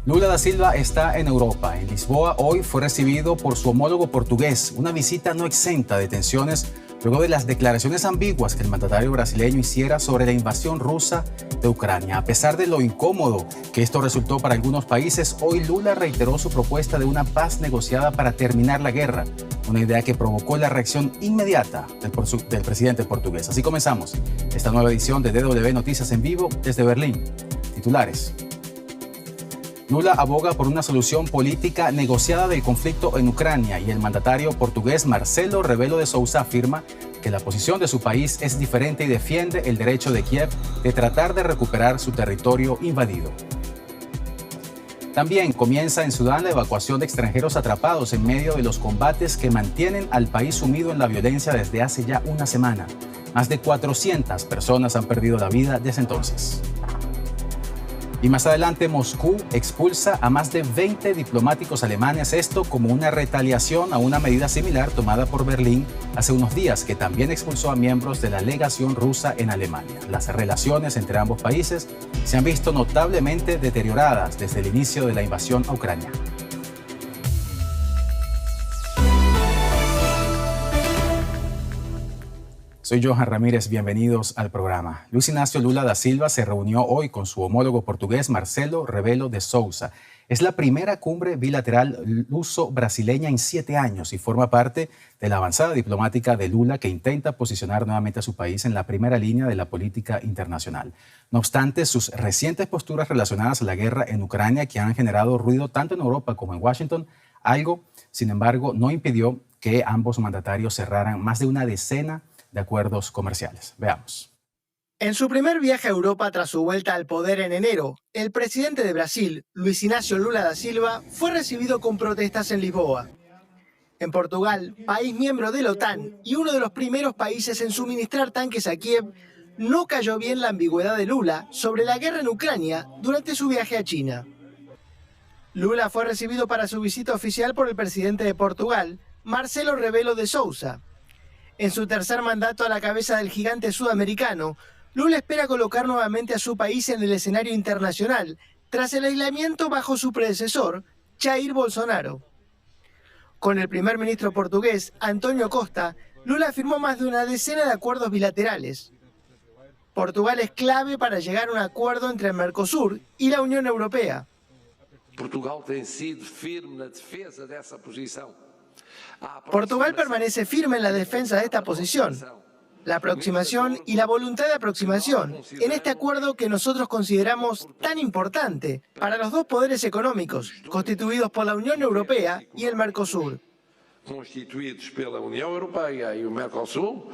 Lula da Silva está en Europa. En Lisboa hoy fue recibido por su homólogo portugués, una visita no exenta de tensiones luego de las declaraciones ambiguas que el mandatario brasileño hiciera sobre la invasión rusa de Ucrania. A pesar de lo incómodo que esto resultó para algunos países, hoy Lula reiteró su propuesta de una paz negociada para terminar la guerra, una idea que provocó la reacción inmediata del presidente portugués. Así comenzamos esta nueva edición de DW Noticias en vivo desde Berlín. Titulares. Lula aboga por una solución política negociada del conflicto en Ucrania y el mandatario portugués Marcelo Rebelo de Sousa afirma que la posición de su país es diferente y defiende el derecho de Kiev de tratar de recuperar su territorio invadido. También comienza en Sudán la evacuación de extranjeros atrapados en medio de los combates que mantienen al país sumido en la violencia desde hace ya una semana. Más de 400 personas han perdido la vida desde entonces. Y más adelante, Moscú expulsa a más de 20 diplomáticos alemanes, esto como una retaliación a una medida similar tomada por Berlín hace unos días, que también expulsó a miembros de la legación rusa en Alemania. Las relaciones entre ambos países se han visto notablemente deterioradas desde el inicio de la invasión a Ucrania. Soy Johan Ramírez, bienvenidos al programa. Luis Inácio Lula da Silva se reunió hoy con su homólogo portugués Marcelo Rebelo de Sousa. Es la primera cumbre bilateral luso-brasileña en 7 años y forma parte de la avanzada diplomática de Lula, que intenta posicionar nuevamente a su país en la primera línea de la política internacional. No obstante, sus recientes posturas relacionadas a la guerra en Ucrania, que han generado ruido tanto en Europa como en Washington, sin embargo, no impidió que ambos mandatarios cerraran más de una decena de acuerdos comerciales. Veamos. En su primer viaje a Europa tras su vuelta al poder en enero, el presidente de Brasil, Luis Inácio Lula da Silva, fue recibido con protestas en Lisboa. En Portugal, país miembro de la OTAN y uno de los primeros países en suministrar tanques a Kiev, no cayó bien la ambigüedad de Lula sobre la guerra en Ucrania durante su viaje a China. Lula fue recibido para su visita oficial por el presidente de Portugal, Marcelo Rebelo de Sousa. En su tercer mandato a la cabeza del gigante sudamericano, Lula espera colocar nuevamente a su país en el escenario internacional tras el aislamiento bajo su predecesor, Jair Bolsonaro. Con el primer ministro portugués, António Costa, Lula firmó más de una decena de acuerdos bilaterales. Portugal es clave para llegar a un acuerdo entre el Mercosur y la Unión Europea. Portugal permanece firme en la defensa de esta posición, la aproximación y la voluntad de aproximación en este acuerdo que nosotros consideramos tan importante para los dos poderes económicos constituidos por la Unión Europea y el Mercosur.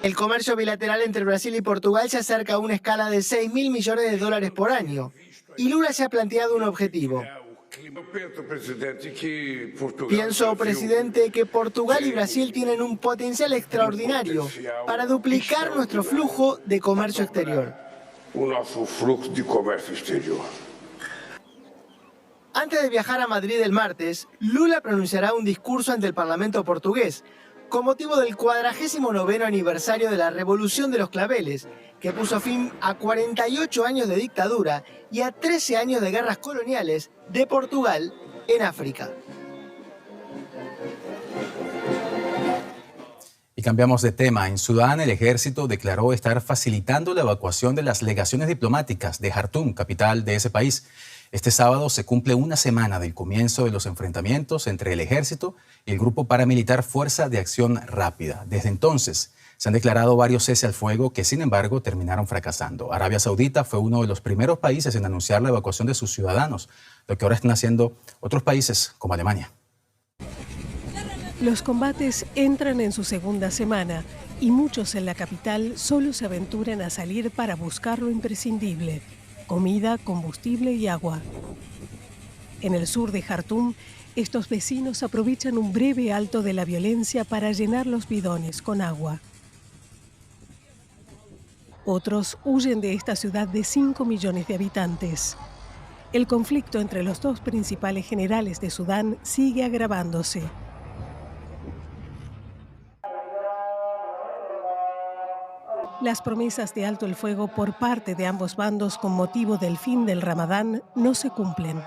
El comercio bilateral entre Brasil y Portugal se acerca a una escala de 6.000 millones de dólares por año y Lula se ha planteado un objetivo. Pienso, presidente, que Portugal y Brasil tienen un potencial extraordinario para duplicar nuestro flujo de comercio exterior. Antes de viajar a Madrid el martes, Lula pronunciará un discurso ante el Parlamento portugués, con motivo del 49º aniversario de la Revolución de los Claveles, que puso fin a 48 años de dictadura y a 13 años de guerras coloniales de Portugal en África. Y cambiamos de tema. En Sudán, el ejército declaró estar facilitando la evacuación de las legaciones diplomáticas de Jartum, capital de ese país. Este sábado se cumple una semana del comienzo de los enfrentamientos entre el ejército y el grupo paramilitar Fuerza de Acción Rápida. Desde entonces se han declarado varios cese al fuego que, sin embargo, terminaron fracasando. Arabia Saudita fue uno de los primeros países en anunciar la evacuación de sus ciudadanos, lo que ahora están haciendo otros países como Alemania. Los combates entran en su segunda semana y muchos en la capital solo se aventuran a salir para buscar lo imprescindible: comida, combustible y agua. En el sur de Jartum, estos vecinos aprovechan un breve alto de la violencia para llenar los bidones con agua. Otros huyen de esta ciudad de 5 millones de habitantes. El conflicto entre los dos principales generales de Sudán sigue agravándose. Las promesas de alto el fuego por parte de ambos bandos con motivo del fin del Ramadán no se cumplen.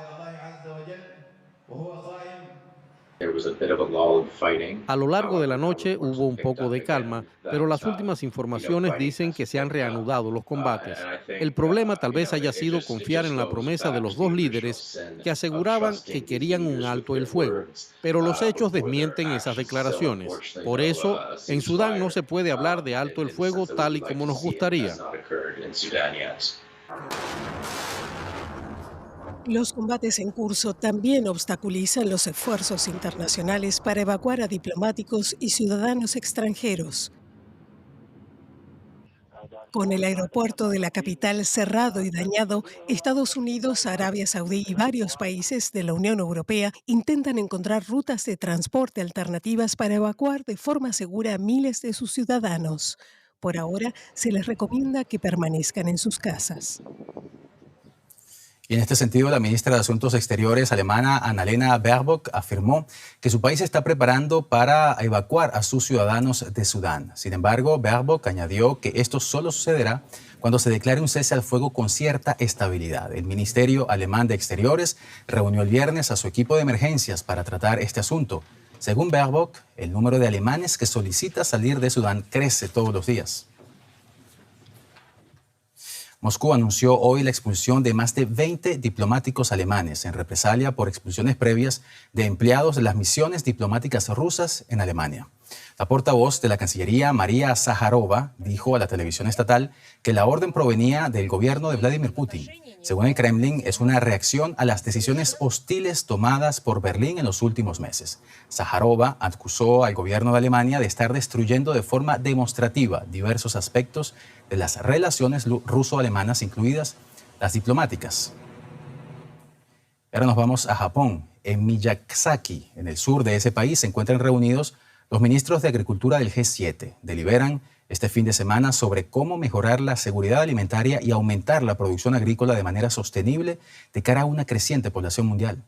A lo largo de la noche hubo un poco de calma, pero las últimas informaciones dicen que se han reanudado los combates. El problema tal vez haya sido confiar en la promesa de los dos líderes que aseguraban que querían un alto el fuego, pero los hechos desmienten esas declaraciones. Por eso, en Sudán no se puede hablar de alto el fuego tal y como nos gustaría. Los combates en curso también obstaculizan los esfuerzos internacionales para evacuar a diplomáticos y ciudadanos extranjeros. Con el aeropuerto de la capital cerrado y dañado, Estados Unidos, Arabia Saudí y varios países de la Unión Europea intentan encontrar rutas de transporte alternativas para evacuar de forma segura a miles de sus ciudadanos. Por ahora, se les recomienda que permanezcan en sus casas. Y en este sentido, la ministra de Asuntos Exteriores alemana, Annalena Baerbock, afirmó que su país está preparando para evacuar a sus ciudadanos de Sudán. Sin embargo, Baerbock añadió que esto solo sucederá cuando se declare un cese al fuego con cierta estabilidad. El Ministerio Alemán de Exteriores reunió el viernes a su equipo de emergencias para tratar este asunto. Según Baerbock, el número de alemanes que solicita salir de Sudán crece todos los días. Moscú anunció hoy la expulsión de más de 20 diplomáticos alemanes en represalia por expulsiones previas de empleados de las misiones diplomáticas rusas en Alemania. La portavoz de la Cancillería, María Zaharova, dijo a la televisión estatal que la orden provenía del gobierno de Vladimir Putin. Según el Kremlin, es una reacción a las decisiones hostiles tomadas por Berlín en los últimos meses. Zaharova acusó al gobierno de Alemania de estar destruyendo de forma demostrativa diversos aspectos de las relaciones ruso-alemanas, incluidas las diplomáticas. Ahora nos vamos a Japón. En Miyazaki, en el sur de ese país, se encuentran reunidos los ministros de Agricultura del G7. Deliberan este fin de semana sobre cómo mejorar la seguridad alimentaria y aumentar la producción agrícola de manera sostenible de cara a una creciente población mundial.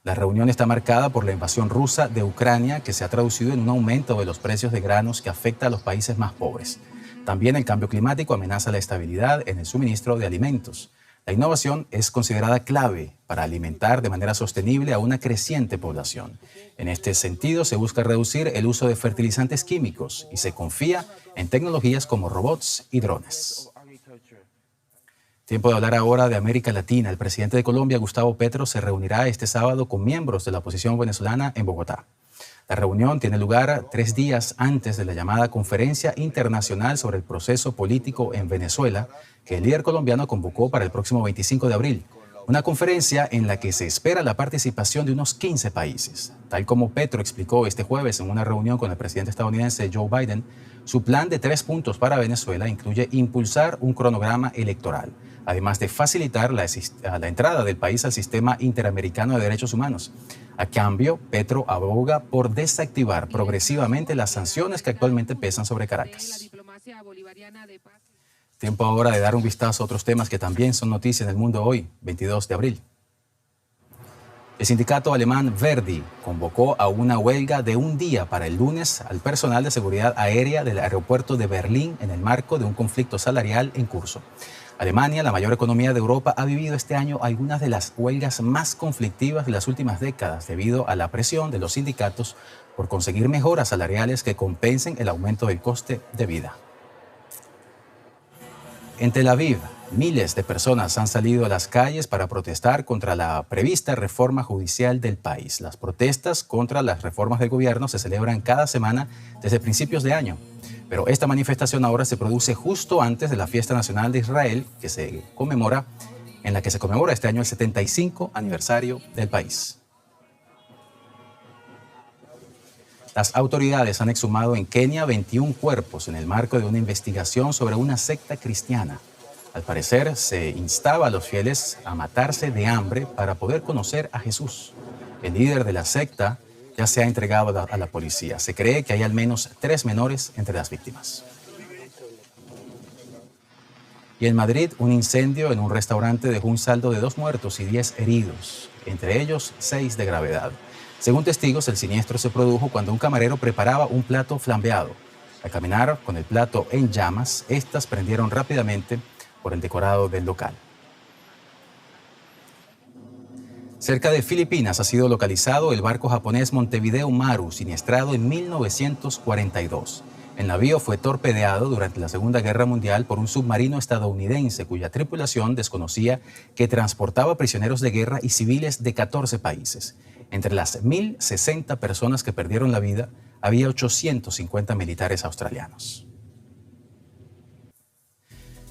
La reunión está marcada por la invasión rusa de Ucrania, que se ha traducido en un aumento de los precios de granos que afecta a los países más pobres. También el cambio climático amenaza la estabilidad en el suministro de alimentos. La innovación es considerada clave para alimentar de manera sostenible a una creciente población. En este sentido, se busca reducir el uso de fertilizantes químicos y se confía en tecnologías como robots y drones. Tiempo de hablar ahora de América Latina. El presidente de Colombia, Gustavo Petro, se reunirá este sábado con miembros de la oposición venezolana en Bogotá. La reunión tiene lugar 3 días antes de la llamada Conferencia Internacional sobre el Proceso Político en Venezuela, que el líder colombiano convocó para el próximo 25 de abril. Una conferencia en la que se espera la participación de unos 15 países. Tal como Petro explicó este jueves en una reunión con el presidente estadounidense Joe Biden, su plan de 3 puntos para Venezuela incluye impulsar un cronograma electoral, además de facilitar la entrada del país al sistema interamericano de derechos humanos. A cambio, Petro aboga por desactivar progresivamente las sanciones que actualmente pesan sobre Caracas. Tiempo ahora de dar un vistazo a otros temas que también son noticia en el mundo hoy, 22 de abril. El sindicato alemán Verdi convocó a una huelga de un día para el lunes al personal de seguridad aérea del aeropuerto de Berlín en el marco de un conflicto salarial en curso. Alemania, la mayor economía de Europa, ha vivido este año algunas de las huelgas más conflictivas de las últimas décadas debido a la presión de los sindicatos por conseguir mejoras salariales que compensen el aumento del coste de vida. En Tel Aviv, miles de personas han salido a las calles para protestar contra la prevista reforma judicial del país. Las protestas contra las reformas del gobierno se celebran cada semana desde principios de año. Pero esta manifestación ahora se produce justo antes de la fiesta nacional de Israel, en la que se conmemora este año el 75 aniversario del país. Las autoridades han exhumado en Kenia 21 cuerpos en el marco de una investigación sobre una secta cristiana. Al parecer, se instaba a los fieles a matarse de hambre para poder conocer a Jesús. El líder de la secta ya se ha entregado a la policía. Se cree que hay al menos 3 menores entre las víctimas. Y en Madrid, un incendio en un restaurante dejó un saldo de 2 muertos y 10 heridos, entre ellos 6 de gravedad. Según testigos, el siniestro se produjo cuando un camarero preparaba un plato flambeado. Al caminar con el plato en llamas, estas prendieron rápidamente por el decorado del local. Cerca de Filipinas ha sido localizado el barco japonés Montevideo Maru, siniestrado en 1942. El navío fue torpedeado durante la Segunda Guerra Mundial por un submarino estadounidense cuya tripulación desconocía que transportaba prisioneros de guerra y civiles de 14 países. Entre las 1.060 personas que perdieron la vida, había 850 militares australianos.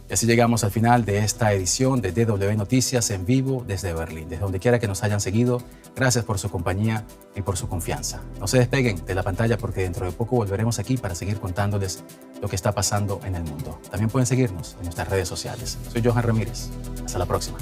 Y así llegamos al final de esta edición de DW Noticias en vivo desde Berlín. Desde donde quiera que nos hayan seguido, gracias por su compañía y por su confianza. No se despeguen de la pantalla porque dentro de poco volveremos aquí para seguir contándoles lo que está pasando en el mundo. También pueden seguirnos en nuestras redes sociales. Soy Johan Ramírez. Hasta la próxima.